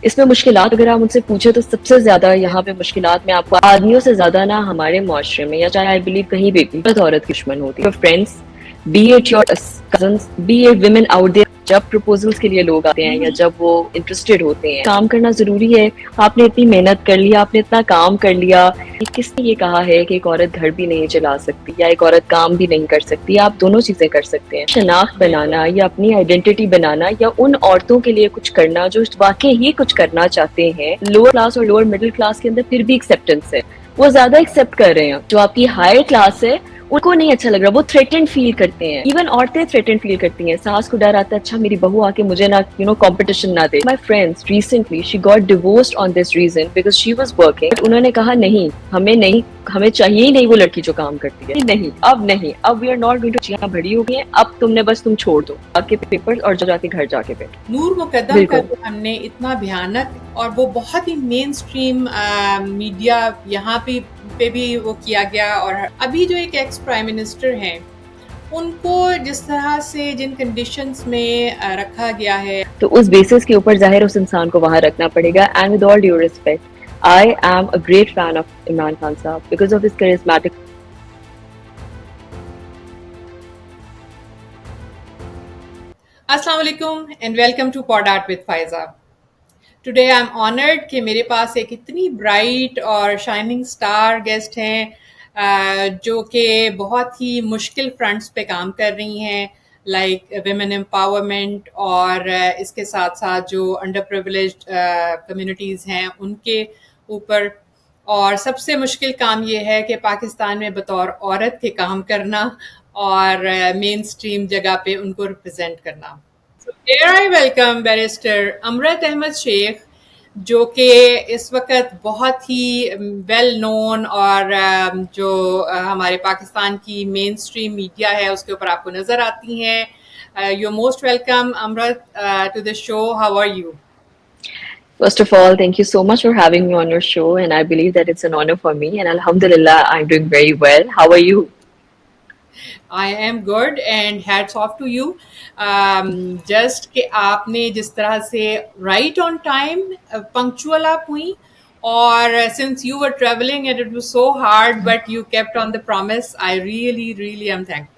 اس میں مشکلات اگر آپ ان سے پوچھیں تو سب سے زیادہ یہاں پہ مشکلات میں آپ کو آدمیوں سے زیادہ نا ہمارے معاشرے میں یا چاہے آئی بلیو کہیں بھی عورت عورت کی دشمن ہوتی ہے. Friends be it your cousins be it women out there جب پروپوزلس کے لیے لوگ آتے ہیں یا جب وہ انٹرسٹیڈ ہوتے ہیں کام کرنا ضروری ہے. آپ نے اتنی محنت کر لی, آپ نے اتنا کام کر لیا, کس نے یہ کہا ہے کہ ایک عورت گھر بھی نہیں چلا سکتی یا ایک عورت کام بھی نہیں کر سکتی؟ آپ دونوں چیزیں کر سکتے ہیں. شناخت بنانا یا اپنی آئیڈینٹی بنانا یا ان عورتوں کے لیے کچھ کرنا جو واقعی ہی کچھ کرنا چاہتے ہیں. لوور کلاس اور لوور مڈل کلاس کے اندر پھر بھی ایکسیپٹنس ہے, وہ زیادہ ایکسیپٹ کر رہے ہیں. جو آپ کی ہائر کلاس ہے ان کو نہیں اچھا لگ رہا, وہ تھریٹنڈ فیل کرتے ہیں. ایون عورتیں تھریٹنڈ فیل کرتی ہیں, ساس کو ڈر آتا ہے اچھا میری بہو آ کے مجھے نہ کمپٹیشن نہ دے. My friends recently she got divorced on this reason because she was working. But انہوں نے کہا نہیں, ہمیں چاہیے ہی نہیں وہ لڑکی جو کام کرتی ہے. نہیں, اب we are not going to. چیزیں بڑی ہو گئی ہیں, اب تم چھوڑ دو آ کے پیپر اور جا کے گھر جا کے بیٹھو. نور مقدم کا جو ہم نے اتنا بھیانک اور وہ بہت ہی مین سٹریم میڈیا یہاں پہ بھی وہ کیا گیا, اور ابھی جو ایک ایکس پرائم منسٹر ہیں ان کو جس طرح سے جن کنڈیشنز میں رکھا گیا ہے تو اس بیسس کے اوپر ظاہر اس انسان کو وہاں رکھنا پڑے گا. And with all due respect I am a great fan of Imran Khan Saab because of his charismatic. السلام علیکم and welcome to pod art with Faiza. Today I am honoured کہ میرے پاس ایک اتنی برائٹ اور شائننگ سٹار گیسٹ ہیں جو کہ بہت ہی مشکل فرنٹس پہ کام کر رہی ہیں, لائک ویمن امپاورمنٹ, اور اس کے ساتھ ساتھ جو انڈر پریولیجڈ کمیونٹیز ہیں ان کے اوپر. اور سب سے مشکل کام یہ ہے کہ پاکستان میں بطور عورت کے کام کرنا اور مین سٹریم جگہ پہ ان کو ریپرزینٹ کرنا. Here I welcome بیرسٹر امرت احمد شیخ, جو کہ اس وقت بہت ہی ویل نون اور جو ہمارے پاکستان کی مین سٹریم میڈیا ہے اس کے اوپر آپ کو نظر آتی ہیں. You're most welcome, Amrit, to the show. How are you? First of all, thank you so much for having me on your show, and I believe that it's an honor for me. And Alhamdulillah, I'm doing very well. How are you? I am good and hats off to you. Just کہ آپ نے جس طرح سے right on time punctual آپ ہوئی, اور since you were traveling and it was so hard but you kept on the promise, I really am thankful.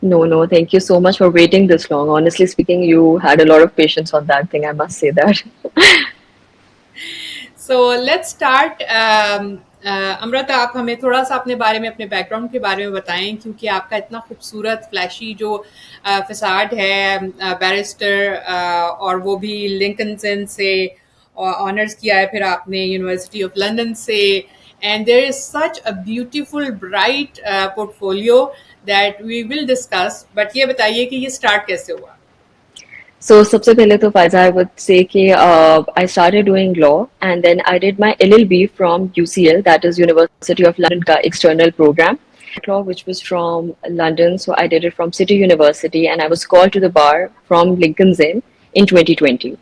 No, thank you so much for waiting this long. Honestly speaking, you had a lot of patience on that thing, I must say that. So let's start. Amrita, آپ ہمیں تھوڑا سا اپنے بارے میں, اپنے back ground کے بارے میں بتائیں, کیونکہ آپ کا اتنا خوبصورت فلیشی جو فساد ہے بیرسٹر, اور وہ بھی لنکن ان سے آنرز کیا ہے پھر آپ نے یونیورسٹی آف لنڈن سے, and there is such a beautiful bright portfolio that we will discuss. But یہ بتائیے کہ یہ اسٹارٹ کیسے ہوا؟ So, سب سے پہلے تو فائزہ I would say کہ I started doing law and then I did my LLB from UCL, that is University of London کا external program. Law which was from London, so I did it from City University and I was called to the bar from Lincoln's Inn in 2020.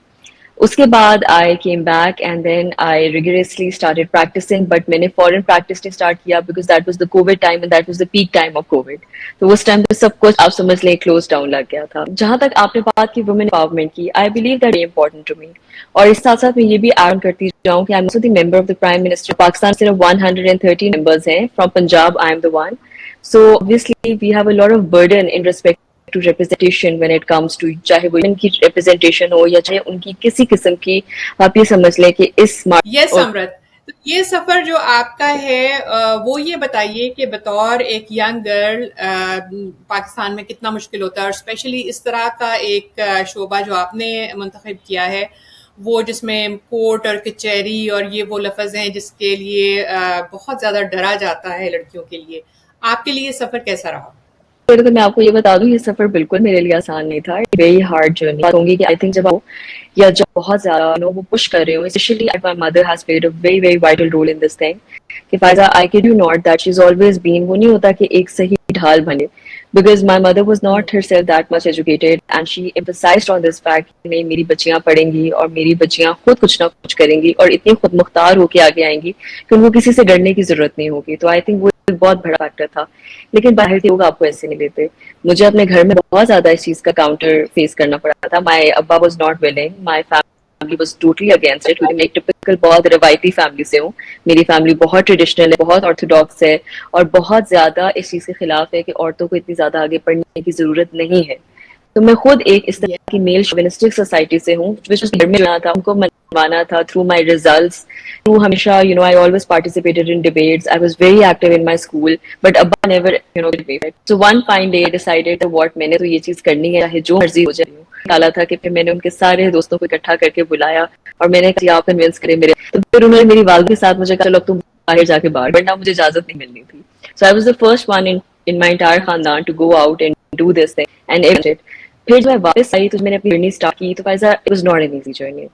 اس کے بعد I came back and then I rigorously started practicing, but میں نے foreign practice نہیں start کیا because that was the COVID time and that was the peak time of COVID. تو اس time پہ سب کچھ آپ سمجھ لیں کلوز ڈاؤن لگ گیا تھا. جہاں تک آپ نے بات کی وومن امپاورمنٹ کی, I believe that very important to me. اور اس ساتھ ساتھ میں یہ بھی ایڈ کرتی جاؤں کہ I'm also the member of the Prime Minister. Pakistan صرف 130 members ہیں, from Punjab I am the one. So obviously we have a lot of burden in respect to representation when it comes to چاہے وہ ان کی representation ہو یا چاہے ان کی کسی قسم کی, آپ یہ سمجھ لیں کہ اس یس امرت, تو یہ سفر جو آپ کا ہے وہ یہ بتائیے کہ بطور ایک ینگ گرل پاکستان میں کتنا مشکل ہوتا ہے, اور اسپیشلی اس طرح کا ایک شعبہ جو آپ نے منتخب کیا ہے, وہ جس میں کورٹ اور کچہری اور یہ وہ لفظ ہیں جس کے لیے بہت زیادہ ڈرا جاتا ہے لڑکیوں کے لیے. آپ کے لیے یہ سفر کیسا رہا؟ تو میں آپ کو یہ بتا دوں, یہ سفر بالکل میرے لیے آسان نہیں تھا. Very hard journey. بات ہوں گی کہ آئی تھنک جب یا جب بہت زیادہ وہ پش کر رہے ہوں, especially my mother has played a very very vital role in this thing, کہ Faiza I kid you not that she is always been, وہ نہیں ہوتا کہ ایک صحیح ڈھال بنے, because my mother was not herself that much educated and she emphasized on this fact کہ نہیں میری بچیاں پڑھیں گی اور میری بچیاں خود کچھ نہ کچھ کریں گی اور اتنی خود مختار ہو کے آگے آئیں گی کہ ان کو کسی سے ڈرنے کی ضرورت نہیں ہوگی. تو آئی تھنک وہ ایک بہت بڑا فیکٹر تھا. لیکن باہر کے لوگ آپ کو ایسے نہیں لیتے. مجھے اپنے گھر میں بہت زیادہ اس چیز کا کاؤنٹر فیس کرنا پڑا تھا. مائی ابا was not willing, my family was totally against it, کیونکہ میں ایک ٹپکل بہت روایتی فیملی سے ہوں. میری فیملی بہت ٹریڈیشنل ہے, بہت آرتھوڈاکس ہے, اور بہت زیادہ اس چیز کے خلاف ہے کہ عورتوں کو اتنی زیادہ آگے پڑھنے کی ضرورت نہیں ہے. تو میں خود ایک اس Yeah. طرح کی میل شوونسٹک سوسائٹی سے ہوں, گھر میں جانا تھا, ان کو منوانا تھا تھرو مائی ریزلٹس, تھرو ہمیشہ I always participated in debates. I was very active in my school, but Abba never did me. So one fine day I decided that what میں نے تو یہ چیز کرنی ہے, چاہے جو مرضی ہو جائے. ڈالا تھا کہ پھر میں نے ان کے سارے دوستوں کو اکٹھا کر کے بلایا اور میں نے کہا آپ کنوینس کریں میرے, تو پھر انہوں نے میری والدہ کے ساتھ مجھے کہا چلو تم باہر جا کے باہر, ورنہ مجھے اجازت نہیں ملنی تھی. So I was the first one in my entire خاندان to go out and do this thing and it. پھر جب میں واپس آئی تو میں نے اپنی جرنی اسٹارٹ کی, تو Faiza it was not an easy journey.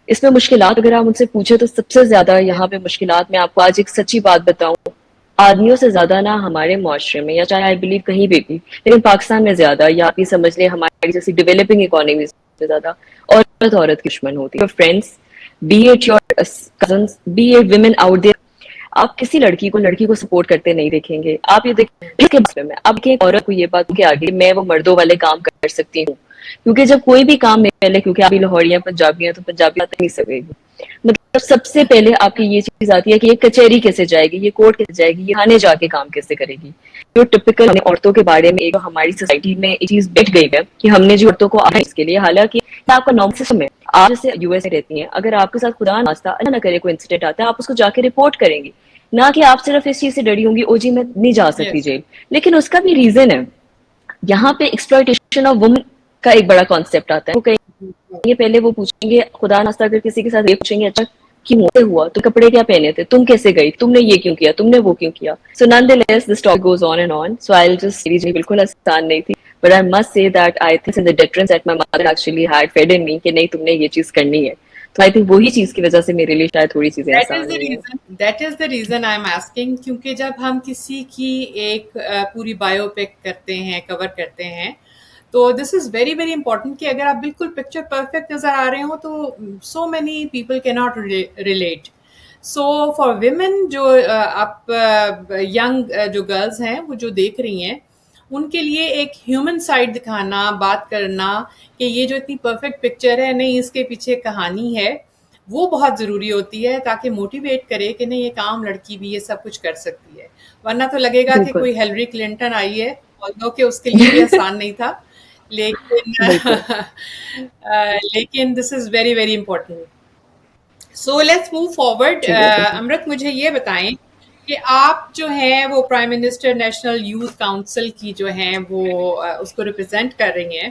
اس میں مشکلات اگر آپ مجھ سے پوچھیں تو سب سے زیادہ یہاں پہ مشکلات, میں آپ کو آج ایک سچی بات بتاؤں, آدمیوں سے زیادہ نا ہمارے معاشرے میں, یا چاہے آئی بلیو کہیں بھی, لیکن پاکستان میں زیادہ, یا آپ یہ سمجھ لیں ہماری جیسی ڈیولپنگ اکانومی سے زیادہ عورت کی دشمن ہوتی ہے. Friends, be it your cousins, be it women out there, آپ کسی لڑکی کو سپورٹ کرتے نہیں دیکھیں گے. آپ یہ دیکھیں میں اب کہ عورت کو یہ بات کہ آگے میں وہ مردوں والے کام کر سکتی ہوں, کیونکہ جب کوئی بھی کام پہلے, کیونکہ آپ لاہوریاں پنجابی ہیں تو پنجابی آتا نہیں سکے گی, مطلب سب سے پہلے آپ کی یہ چیز آتی ہے کہ یہ کچہری کیسے جائے گی, یہ کورٹ کیسے جائے گی, یہ تھانے جا کے کام کیسے کرے گی. جو ٹپکل عورتوں کے بارے میں ہماری سوسائٹی میں یہ چیز بیٹھ گئی ہے کہ ہم نے جو عورتوں کو آیا اس کے لیے, حالانکہ آپ کا نارمل سسٹم ہے. آپ جیسے یو ایس میں رہتی ہیں, اگر آپ کے ساتھ خدا ناخواستہ اللہ نہ کرے کوئی انسیڈنٹ آتا ہے, آپ اس کو جا کے رپورٹ کریں گی, نہ کہ آپ صرف اس چیز سے ڈری ہوں گی او جی میں نہیں جا سکتی Yes. جیل. لیکن اس کا بھی ریزن ہے, یہاں پہ ایکسپلائٹیشن آف وومن کا ایک بڑا کانسیپٹ آتا ہے. وہ کہیں پہلے وہ پوچھیں گے خدا ناخواستہ اگر کسی کے ساتھ یہ پوچھیں گے اچھا کیوں ہوا, تو کپڑے کیا پہنے تھے, تم کیسے گئی, تم نے یہ کیوں کیا, تم نے وہ کیوں کیا. So none the less this talk goes on and on. So I just میری بالکل آسان نہیں تھی, but I must say that I think the deterrence that my mother actually had fed in me کہ نہیں تم نے یہ چیز کرنی ہے. تو آئی تھنک وہی چیز کی وجہ سے میرے لیے شاید تھوڑی چیزیں آسان ہوئی ہیں. That is the reason I am asking, کیونکہ جب ہم کسی کی ایک پوری بایو پک کرتے ہیں, کور کرتے ہیں, تو دس از ویری ویری امپورٹنٹ کہ اگر آپ بالکل پکچر پرفیکٹ نظر آ رہے ہوں تو سو مینی پیپل کی not relate. So for women جو آپ ینگ جو گرلز ہیں وہ جو دیکھ رہی ہیں, ان کے لیے ایک ہیومن سائڈ دکھانا, بات کرنا کہ یہ جو اتنی پرفیکٹ پکچر ہے نہیں, اس کے پیچھے کہانی ہے, وہ بہت ضروری ہوتی ہے تاکہ موٹیویٹ کرے کہ نہیں یہ کام لڑکی بھی یہ سب کچھ کر سکتی ہے. ورنہ تو لگے گا کہ کوئی ہیلری کلنٹن آئی ہے, although کہ اس کے لیے بھی آسان نہیں تھا, لیکن this is very very important. So let's move forward. Amrit مجھے یہ بتائیں کہ آپ جو ہیں وہ prime minister national youth council کی جو ہیں وہ اس کو ریپرزینٹ کر رہی ہیں,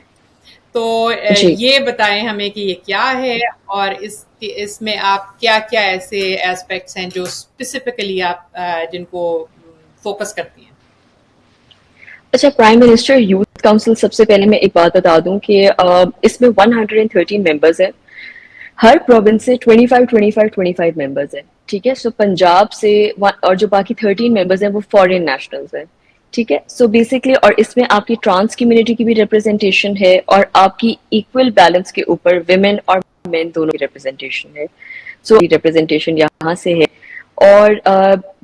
تو یہ بتائیں ہمیں کہ یہ کیا ہے اور اس میں آپ کیا کیا ایسے ایسپیکٹس ہیں جو اسپیسیفکلی آپ جن کو فوکس کرتی ہیں. اچھا, پرائم منسٹر یوتھ کاؤنسل, سب سے پہلے میں ایک بات بتا دوں کہ اس میں 113 ممبرز ہیں, ہر پروونس سے 25 ممبرز ہیں, ٹھیک ہے. سو پنجاب سے, اور جو باقی 13 ممبرز ہیں وہ فارن نیشنلز ہیں, ٹھیک ہے. سو بیسکلی, اور اس میں آپ کی ٹرانس کمیونٹی کی بھی ریپرزنٹیشن ہے, اور آپ کی ایکول بیلنس کے اوپر ویمن اور مین دونوں کی ریپرزنٹیشن ہے. سو ریپرزنٹیشن یہاں سے ہے. اور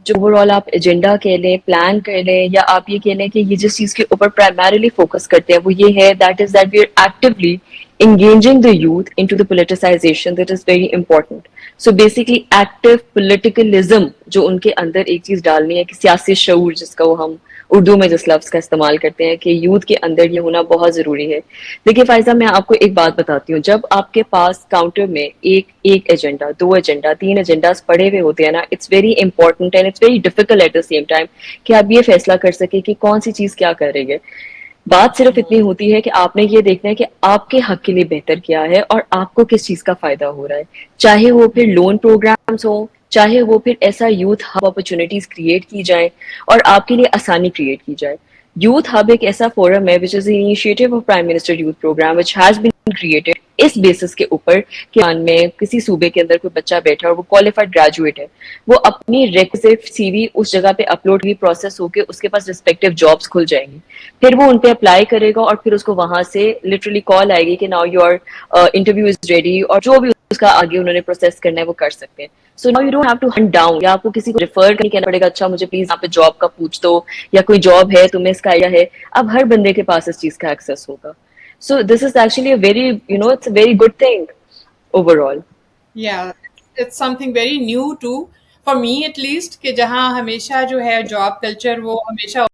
جو اوور آل آپ ایجنڈا کہہ لیں, پلان کر لیں, یا آپ یہ کہہ لیں کہ یہ جس چیز کے اوپر پرائمریلی فوکس کرتے ہیں وہ یہ ہے, that is that we are actually engaging the youth into the politicization, that is very important. So basically active politicalism جو ان کے اندر ایک چیز ڈالنی ہے کہ سیاسی شعور, جس کا وہ ہم اردو میں جس لفظ کا استعمال کرتے ہیں, کہ یوتھ کے اندر یہ ہونا بہت ضروری ہے. دیکھیے فائزہ, میں آپ کو ایک بات بتاتی ہوں, جب آپ کے پاس کاؤنٹر میں ایک ایجنڈا, 2 ایجنڈا, 3 ایجنڈاز پڑے ہوئے ہوتے ہیں نا, it's very important and it's very difficult at the same time کہ آپ یہ فیصلہ کر سکیں کہ کون سی چیز کیا کر رہی ہے. بات صرف اتنی ہوتی ہے کہ آپ نے یہ دیکھنا ہے کہ آپ کے حق کے لیے بہتر کیا ہے اور آپ کو کس چیز کا فائدہ ہو رہا ہے, چاہے وہ پھر لون پروگرامز ہوں, چاہے وہ پھر ایسا یوتھ ہب اپرچونیٹیز کریٹ کی جائیں اور آپ کے لیے آسانی کریٹ کی جائے. یوتھ ہب ایک ایسا فورم ہے which is the initiative of Prime Minister Youth Program which has been created اس بیسس کے اوپر کہ میں کسی صوبے کے اندر کوئی بچہ بیٹھا اور وہ کوالیفائڈ گریجویٹ ہے, وہ اپنی ریکوزٹ سی وی اس جگہ پہ اپلوڈ کی پروسیس ہو کے اس کے پاس ریسپیکٹیو جابس کھل جائیں گی, پھر وہ ان پہ اپلائی کرے گا اور پھر اس کو وہاں سے لٹرلی کال آئے گی کہ now your interview is ready, اور جو بھی اس کا آگے انہوں نے پروسیس کرنا ہے وہ کر سکتے ہیں. So now you don't have to hunt down, یا آپ کو کسی کو ریفر نہیں کہنا پڑے گا اچھا مجھے پلیز یہاں پہ جاب کا پوچھ دو, یا کوئی جاب ہے تمہیں اس کا آئیڈیا ہے, اب ہر بندے کے پاس اس چیز کا ایکسیس ہوگا. So this is actually a very, it's a very good thing overall. یا it's something very new to for me at least, کہ جہاں ہمیشہ جو ہے جاب کلچر وہ ہمیشہ